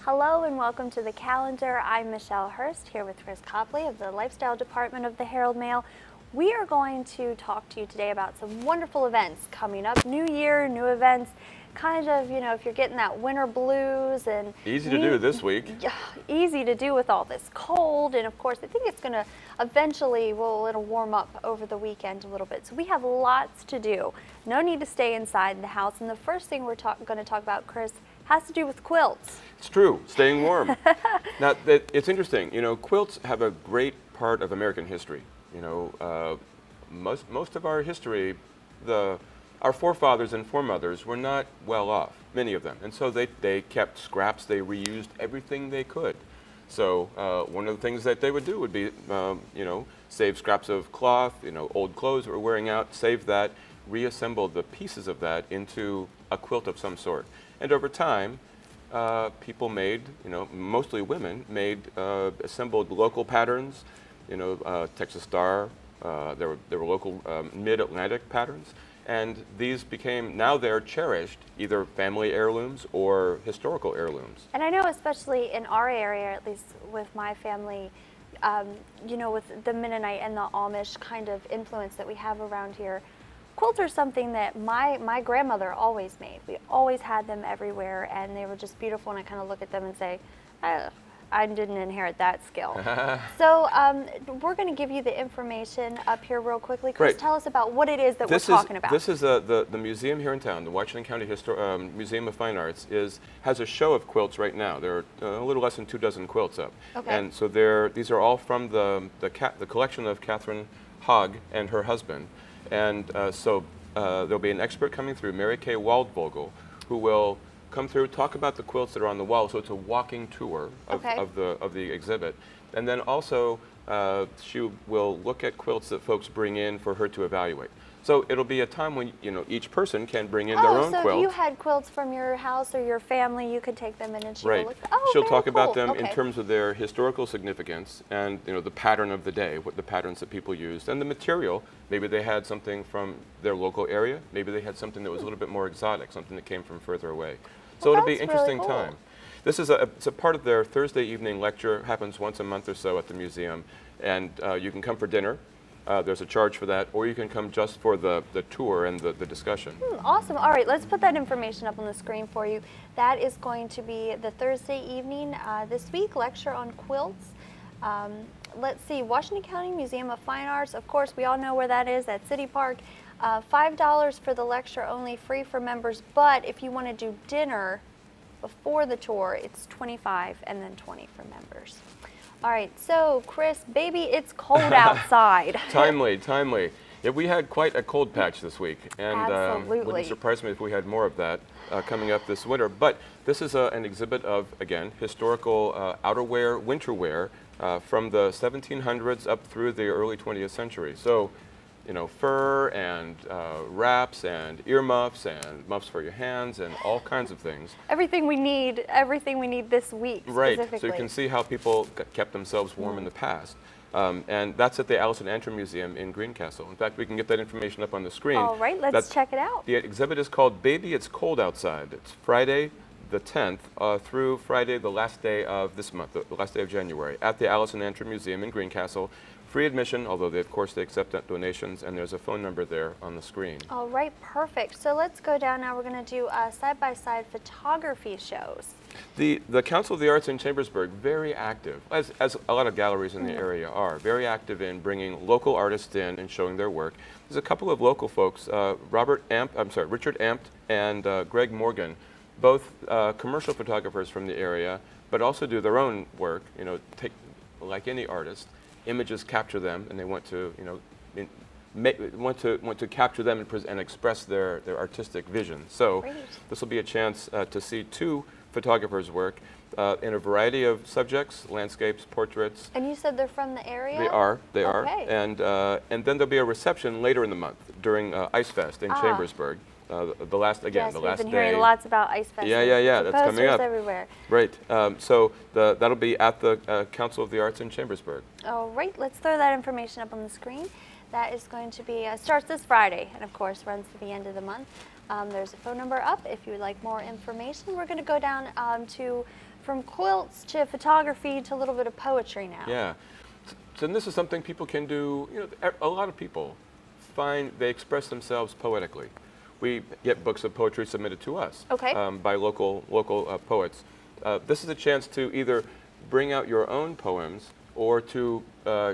Hello and welcome to the calendar. I'm Michelle Horst here with Chris Copley of the Lifestyle Department of the Herald-Mail. We are going to talk to you today about some wonderful events coming up. New year, new events. Kind of, if you're getting that winter blues and easy to do this week. Easy to do with all this cold, and of course I think it's going to eventually, it'll warm up over the weekend a little bit. So we have lots to do. No need to stay inside the house. And the first thing we're going to talk about, Chris, has to do with quilts. It's true, staying warm. Now, it's interesting. Quilts have a great part of American history. Most of our history, our forefathers and foremothers were not well off, many of them, and so they kept scraps. They reused everything they could. So one of the things that they would do would be, save scraps of cloth, old clothes that were wearing out, save that, reassemble the pieces of that into a quilt of some sort. And over time, people made, mostly women, assembled local patterns, Texas Star, there were local mid-Atlantic patterns, and these became, now they're cherished, either family heirlooms or historical heirlooms. And I know especially in our area, at least with my family, with the Mennonite and the Amish kind of influence that we have around here, quilts are something that my grandmother always made. We always had them everywhere, and they were just beautiful, and I kind of look at them and say, I didn't inherit that skill. So we're going to give you the information up here real quickly. Chris, Right. Tell us about what it is that we're talking about. This is the museum here in town, the Washington County Museum of Fine Arts, has a show of quilts right now. There are a little less than 24 quilts up. Okay. And so these are all from the collection of Catherine Hogg and her husband. And so there'll be an expert coming through, Mary Kay Waldvogel, who will come through, talk about the quilts that are on the wall. So it's a walking tour of the exhibit. And then also she will look at quilts that folks bring in for her to evaluate. So it'll be a time when each person can bring in their own quilt. So if you had quilts from your house or your family, you could take them in and she will look. Oh, She'll very talk about cool. them in terms of their historical significance and the pattern of the day, what the patterns that people used, and the material. Maybe they had something from their local area. Maybe they had something that was a little bit more exotic, something that came from further away. So it'll be an interesting time. This is it's a part of their Thursday evening lecture. Happens once a month or so at the museum, and you can come for dinner. There's a charge for that, or you can come just for the tour and the discussion. Awesome. All right, let's put that information up on the screen for you. That is going to be the Thursday evening this week, lecture on quilts. Let's see, Washington County Museum of Fine Arts. Of course, we all know where that is, at City Park. $5 for the lecture, only, free for members. But if you want to do dinner before the tour, it's $25 and then $20 for members. All right, so Chris, baby, it's cold outside. Timely. Yeah, we had quite a cold patch this week, and Absolutely. Wouldn't surprise me if we had more of that coming up this winter. But this is an exhibit of, again, historical outerwear, winterwear from the 1700s up through the early 20th century. So, fur and wraps and earmuffs and muffs for your hands and all kinds of things. Everything we need this week, Right, specifically. so you can see how people kept themselves warm in the past. And that's at the Allison Antrim Museum in Greencastle. In fact, we can get that information up on the screen. All right, let's check it out. The exhibit is called Baby, It's Cold Outside. It's Friday the 10th through Friday the last day of this month, the last day of January, at the Allison Antrim Museum in Greencastle. Free admission, although of course they accept donations, and there's a phone number there on the screen. All right, perfect. So let's go down now. We're going to do side-by-side photography shows. The Council of the Arts in Chambersburg, very active, as a lot of galleries in the area are, very active in bringing local artists in and showing their work. There's a couple of local folks, Richard Ampt and Greg Morgan, both commercial photographers from the area, but also do their own work, take, like any artist, images capture them, and they want to, want to capture them and express their artistic vision. So this will be a chance to see two photographers' work in a variety of subjects, landscapes, portraits. And you said they're from the area? They are. Okay. And then there'll be a reception later in the month during Ice Fest in Chambersburg. The last day. Yes, we've been hearing lots about Ice Fest. Yeah, that's coming up. Everywhere. Right. So that'll be at the Council of the Arts in Chambersburg. All right, let's throw that information up on the screen. That is going to be, starts this Friday, and of course runs to the end of the month. There's a phone number up if you would like more information. We're going to go down to from quilts to photography to a little bit of poetry now. Yeah. So and this is something people can do. You know, a lot of people find they express themselves poetically. We get books of poetry submitted to us Okay. by local poets. This is a chance to either bring out your own poems or to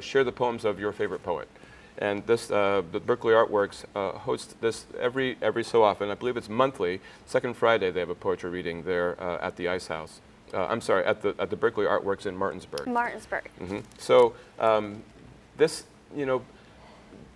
share the poems of your favorite poet. And this, the Berkeley Artworks hosts this every so often. I believe it's monthly. Second Friday they have a poetry reading there at the Ice House. I'm sorry, at the Berkeley Artworks in Martinsburg. Martinsburg. So this, you know,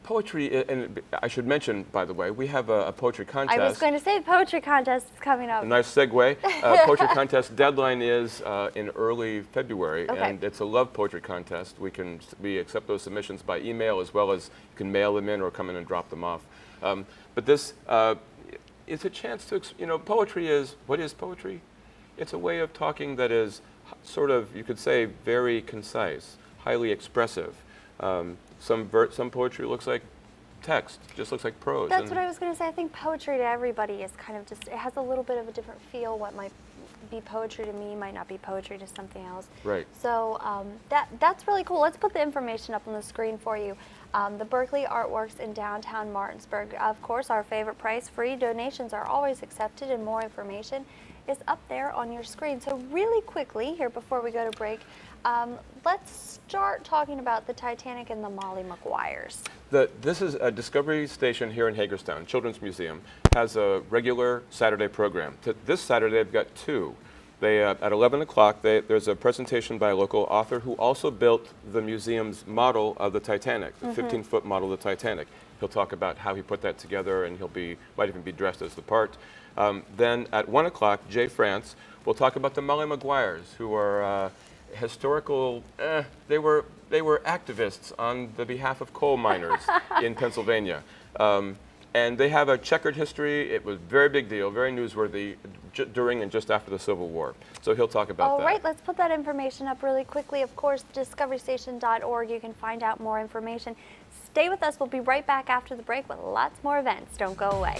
poetry, and I should mention, by the way, we have a poetry contest. I was going to say the poetry contest is coming up. A nice segue. Poetry contest deadline is in early February, Okay. and it's a love poetry contest. We accept those submissions by email, as well as you can mail them in or come in and drop them off. But this is a chance to, you know, poetry is, what is poetry? It's a way of talking that is sort of, you could say, very concise, highly expressive. Some poetry looks like text, just looks like prose. That's what I was going to say. I think poetry to everybody is kind of just, it has a little bit of a different feel. What might be poetry to me might not be poetry to something else. Right. So that's really cool. Let's put the information up on the screen for you. The Berkeley Artworks in downtown Martinsburg. Of course, our favorite price, free donations are always accepted, and more information is up there on your screen. So really quickly, here before we go to break, let's start talking about the Titanic and the Molly Maguires. This is a Discovery Station here in Hagerstown. Children's Museum has a regular Saturday program. This Saturday, they've got two. At 11 o'clock, there's a presentation by a local author who also built the museum's model of the Titanic, the 15-foot model of the Titanic. He'll talk about how he put that together, and might even be dressed as the part. Then at 1 o'clock, Jay France will talk about the Molly Maguires, who are historical. They were activists on the behalf of coal miners in Pennsylvania. And they have a checkered history. It was a very big deal, very newsworthy during and just after the Civil War. So he'll talk about that. All right, let's put that information up really quickly. Of course, discoverystation.org. You can find out more information. Stay with us. We'll be right back after the break with lots more events. Don't go away.